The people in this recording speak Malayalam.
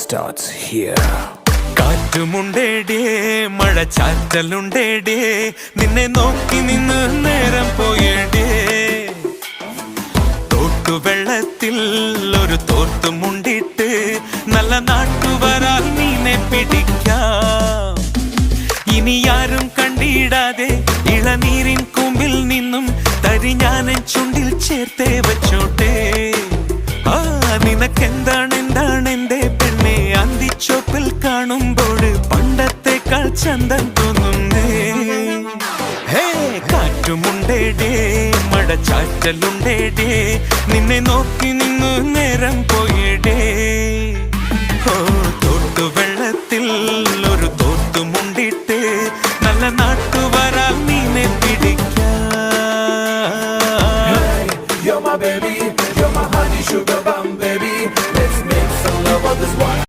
starts here. കാറ്റുമുണ്ടേടേ മഴച്ചാറ്റലുണ്ടേടേ നിന്നെ നോക്കി നിന്ന് നേരം പോയേടേ തോട്ടുവെള്ളത്തിൽ ഒരു തോർത്തുമുണ്ടിട്ട് നല്ല നാട്ടുവരാൽ മീനെ പിടിക്കാം ഇനി ആരും കണ്ടിടാതെ ഇളനീരിൻ കൊമ്പിൽ നിന്നും തരി ഞാനൻ ചുണ്ടിൽ ചേർത്തേ വച്ചോട്ടെ ആ നിനക്കെന്താണ് എന്റെ പെണ്ണെ അന്തിച്ചോപ്പിൽ കാണുമ്പോൾ പണ്ടത്തെക്കാൾ ചന്തം തോന്നുന്നേ ഹേ കാറ്റുമുണ്ടേടേ മഴച്ചാറ്റലുണ്ടേടേ നിന്നെ നോക്കി നിന്നു നേരം പോയിടേ